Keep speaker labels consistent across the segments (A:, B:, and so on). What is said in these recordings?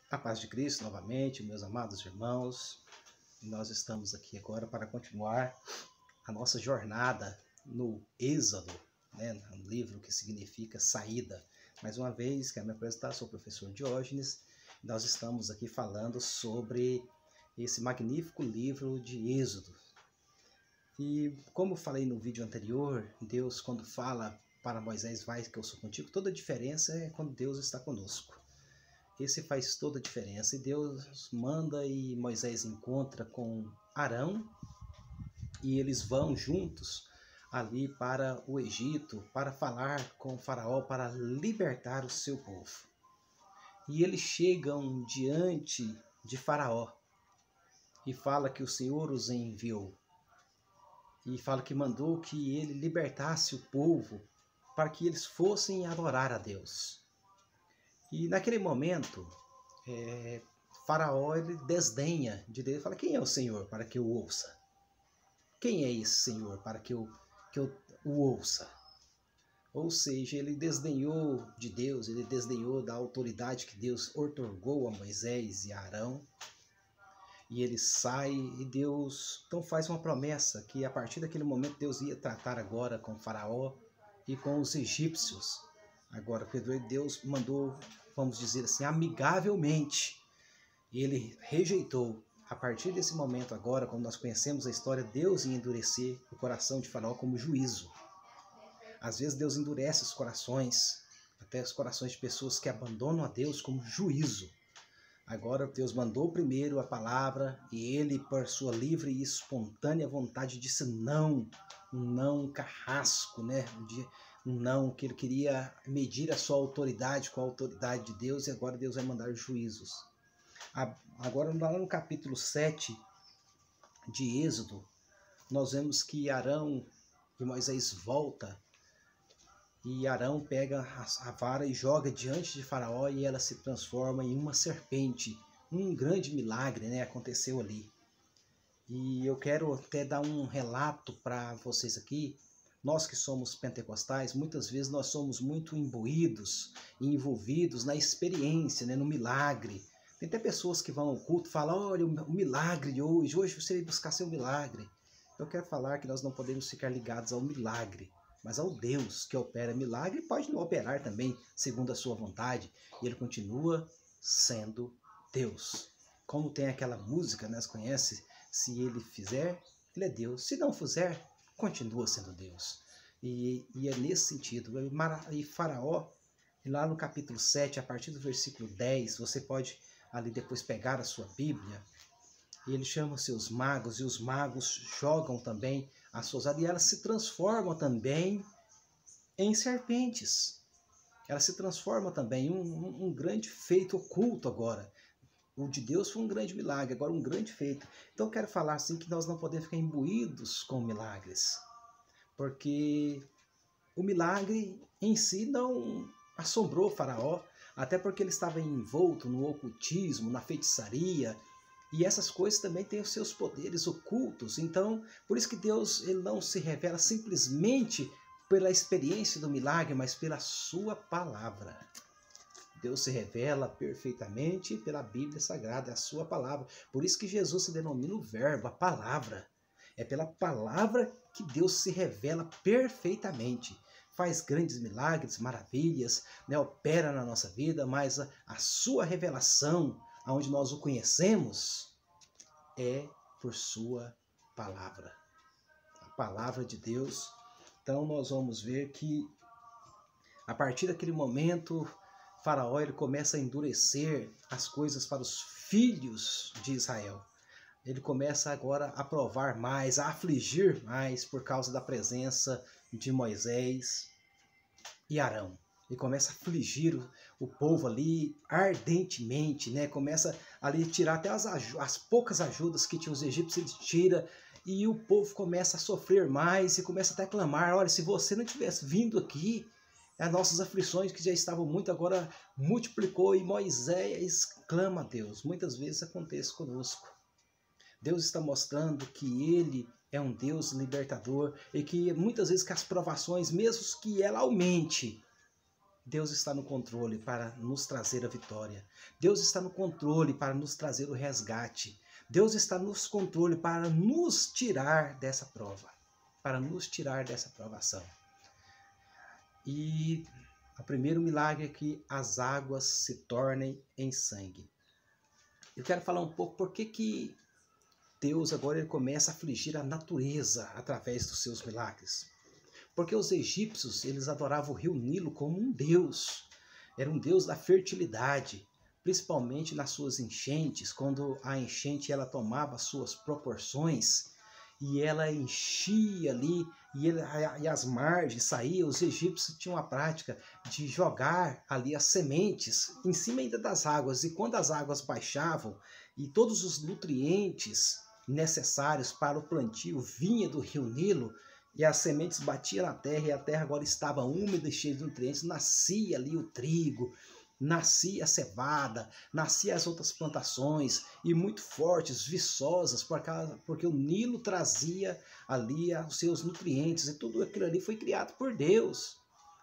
A: A paz de Cristo novamente, meus amados irmãos. Nós estamos aqui agora para continuar a nossa jornada no Êxodo, um livro que significa saída. Mais uma vez, quero me apresentar, sou o professor Diógenes. Nós estamos aqui falando sobre esse magnífico livro de Êxodo. E como falei no vídeo anterior, Deus, quando fala para Moisés, vai que eu sou contigo, toda a diferença é quando Deus está conosco. Esse faz toda a diferença. E Deus manda e Moisés encontra com Arão e eles vão juntos ali para o Egito para falar com o faraó para libertar o seu povo. E eles chegam diante de faraó e fala que o Senhor os enviou. E fala que mandou que ele libertasse o povo para que eles fossem adorar a Deus. E naquele momento, Faraó ele desdenha de Deus e fala: quem é o Senhor para que eu ouça? Quem é esse Senhor para que eu o ouça? Ou seja, ele desdenhou de Deus, ele desdenhou da autoridade que Deus outorgou a Moisés e a Arão. E ele sai e Deus então faz uma promessa que a partir daquele momento Deus ia tratar agora com Faraó e com os egípcios. Agora, Deus mandou, vamos dizer assim, amigavelmente. Ele rejeitou. A partir desse momento agora, como nós conhecemos a história, Deus ia endurecer o coração de Faraó como juízo. Às vezes Deus endurece os corações, até os corações de pessoas que abandonam a Deus como juízo. Agora Deus mandou primeiro a palavra e ele, por sua livre e espontânea vontade, disse não. Um não carrasco, um não que ele queria medir a sua autoridade com a autoridade de Deus, e agora Deus vai mandar juízos. Agora lá no capítulo 7 de Êxodo, nós vemos que Arão e Moisés volta e Arão pega a vara e joga diante de Faraó e ela se transforma em uma serpente. Um grande milagre, aconteceu ali. E eu quero até dar um relato para vocês aqui. Nós que somos pentecostais, muitas vezes nós somos muito imbuídos e envolvidos na experiência, no milagre. Tem até pessoas que vão ao culto e falam: olha, o milagre de hoje você vai buscar seu milagre. Eu quero falar que nós não podemos ficar ligados ao milagre, mas ao Deus que opera milagre. Pode não operar também segundo a sua vontade, e ele continua sendo Deus. Como tem aquela música, você conhece? Se ele fizer, ele é Deus. Se não fizer, continua sendo Deus. E é nesse sentido. E Faraó, lá no capítulo 7, a partir do versículo 10, você pode ali depois pegar a sua Bíblia, e ele chama os seus magos, e os magos jogam também as suas águas, e elas se transformam também em serpentes. Elas se transformam também em um grande feito oculto agora. O de Deus foi um grande milagre, agora um grande feito. Então eu quero falar assim que nós não podemos ficar imbuídos com milagres, porque o milagre em si não assombrou Faraó, até porque ele estava envolto no ocultismo, na feitiçaria, e essas coisas também têm os seus poderes ocultos. Então, por isso que Deus ele não se revela simplesmente pela experiência do milagre, mas pela sua palavra. Deus se revela perfeitamente pela Bíblia Sagrada, é a sua palavra. Por isso que Jesus se denomina o verbo, a palavra. É pela palavra que Deus se revela perfeitamente. Faz grandes milagres, maravilhas, opera na nossa vida, mas a sua revelação, onde nós o conhecemos, é por sua palavra. A palavra de Deus. Então nós vamos ver que a partir daquele momento, Faraó ele começa a endurecer as coisas para os filhos de Israel. Ele começa agora a provar mais, a afligir mais por causa da presença de Moisés e Arão. Ele começa a afligir o povo ali ardentemente, começa ali a tirar até as poucas ajudas que tinha os egípcios, ele tira, e o povo começa a sofrer mais e começa até a clamar: olha, se você não tivesse vindo aqui, as nossas aflições que já estavam muito agora multiplicou. E Moisés clama a Deus. Muitas vezes acontece conosco. Deus está mostrando que ele é um Deus libertador e que muitas vezes que as provações, mesmo que ela aumente, Deus está no controle para nos trazer a vitória. Deus está no controle para nos trazer o resgate. Deus está no controle para nos tirar dessa prova, para nos tirar dessa provação. E o primeiro milagre é que as águas se tornem em sangue. Eu quero falar um pouco por que Deus agora ele começa a afligir a natureza através dos seus milagres. Porque os egípcios eles adoravam o rio Nilo como um deus. Era um deus da fertilidade, principalmente nas suas enchentes, quando a enchente ela tomava suas proporções e ela enchia ali e as margens saíam. Os egípcios tinham a prática de jogar ali as sementes em cima ainda das águas, e quando as águas baixavam e todos os nutrientes necessários para o plantio vinha do rio Nilo, e as sementes batiam na terra, e a terra agora estava úmida e cheia de nutrientes, nascia ali o trigo, nascia a cevada, nascia as outras plantações, e muito fortes, viçosas, porque o Nilo trazia ali os seus nutrientes, e tudo aquilo ali foi criado por Deus.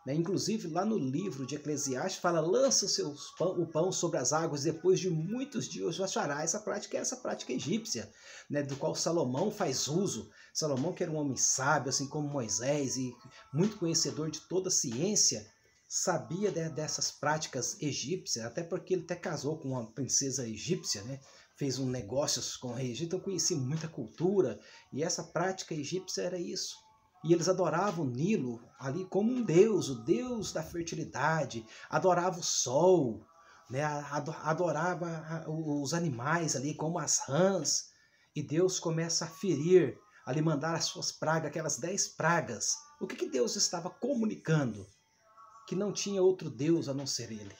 A: Inclusive lá no livro de Eclesiastes fala, lança o pão sobre as águas, depois de muitos dias o achará. Essa prática egípcia, do qual Salomão faz uso. Salomão, que era um homem sábio, assim como Moisés, e muito conhecedor de toda a ciência, sabia dessas práticas egípcias, até porque ele até casou com uma princesa egípcia, fez um negócios com o rei egípcio, então conhecia muita cultura, e essa prática egípcia era isso. E eles adoravam o Nilo ali como um deus, o deus da fertilidade, adorava o sol, adorava os animais ali como as rãs. E Deus começa a ferir, a lhe mandar as suas pragas, aquelas 10 pragas. O que Deus estava comunicando? Que não tinha outro Deus a não ser Ele.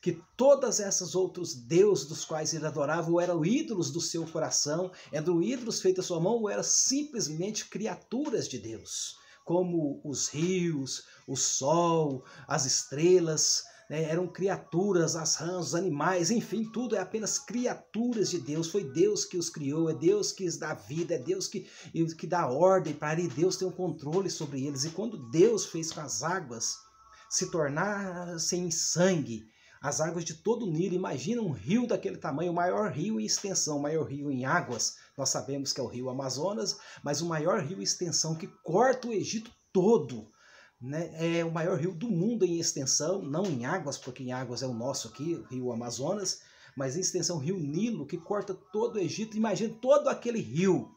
A: Que todas essas outros deuses dos quais ele adorava ou eram ídolos do seu coração, eram ídolos feitos à sua mão, ou eram simplesmente criaturas de Deus, como os rios, o sol, as estrelas, eram criaturas, as rãs, os animais, enfim, tudo é apenas criaturas de Deus. Foi Deus que os criou, é Deus que os dá vida, é Deus que dá ordem para ele, Deus tem um controle sobre eles. E quando Deus fez com as águas se tornassem em sangue, as águas de todo o Nilo, imagina um rio daquele tamanho, o maior rio em extensão, o maior rio em águas, nós sabemos que é o rio Amazonas, mas o maior rio em extensão que corta o Egito todo, é o maior rio do mundo em extensão, não em águas, porque em águas é o nosso aqui, o rio Amazonas, mas em extensão o rio Nilo, que corta todo o Egito. Imagina todo aquele rio,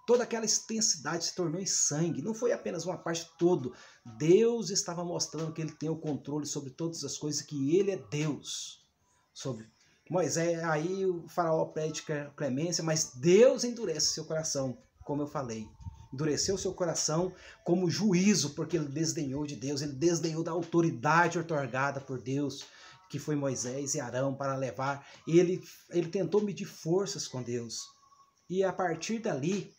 A: toda aquela extensidade se tornou em sangue. Não foi apenas uma parte toda. Deus estava mostrando que ele tem o controle sobre todas as coisas, que ele é Deus. Sobre Moisés, aí o faraó pede clemência, mas Deus endurece seu coração, como eu falei. Endureceu seu coração como juízo, porque ele desdenhou de Deus, ele desdenhou da autoridade otorgada por Deus, que foi Moisés e Arão para levar. Ele tentou medir forças com Deus. E a partir dali,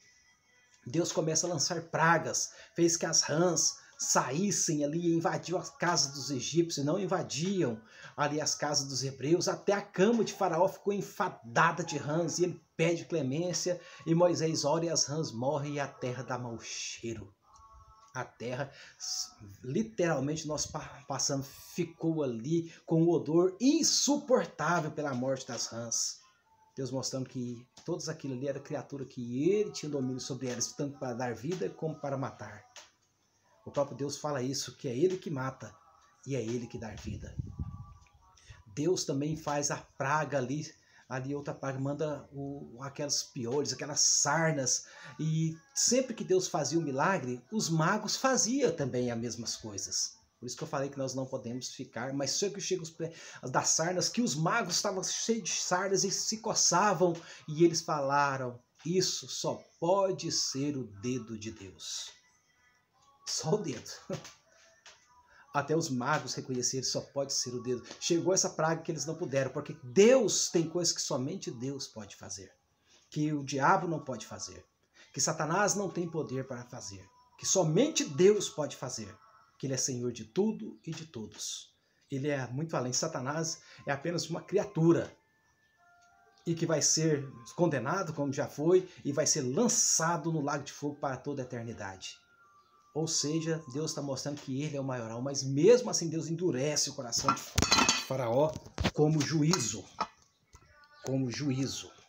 A: Deus começa a lançar pragas, fez que as rãs saíssem ali e invadiam as casas dos egípcios, não invadiam ali as casas dos hebreus, até a cama de Faraó ficou enfadada de rãs, e ele pede clemência, e Moisés ora e as rãs morrem, e a terra dá mau cheiro. A terra, literalmente, nós passando, ficou ali com um odor insuportável pela morte das rãs. Deus mostrando que todos aquilo ali era criatura que ele tinha domínio sobre elas, tanto para dar vida como para matar. O próprio Deus fala isso, que é ele que mata e é ele que dá vida. Deus também faz a praga ali outra praga, manda aquelas piolhos, aquelas sarnas, e sempre que Deus fazia um milagre, os magos faziam também as mesmas coisas. Por isso que eu falei que nós não podemos ficar, mas só que chega das sarnas, que os magos estavam cheios de sarnas e se coçavam, e eles falaram, isso só pode ser o dedo de Deus. Só o dedo. Até os magos reconheceram, só pode ser o dedo. Chegou essa praga que eles não puderam, porque Deus tem coisas que somente Deus pode fazer, que o diabo não pode fazer, que Satanás não tem poder para fazer, que somente Deus pode fazer, que ele é Senhor de tudo e de todos. Ele é muito além. Satanás é apenas uma criatura e que vai ser condenado, como já foi, e vai ser lançado no lago de fogo para toda a eternidade. Ou seja, Deus está mostrando que ele é o maioral, mas mesmo assim Deus endurece o coração de Faraó como juízo. Como juízo.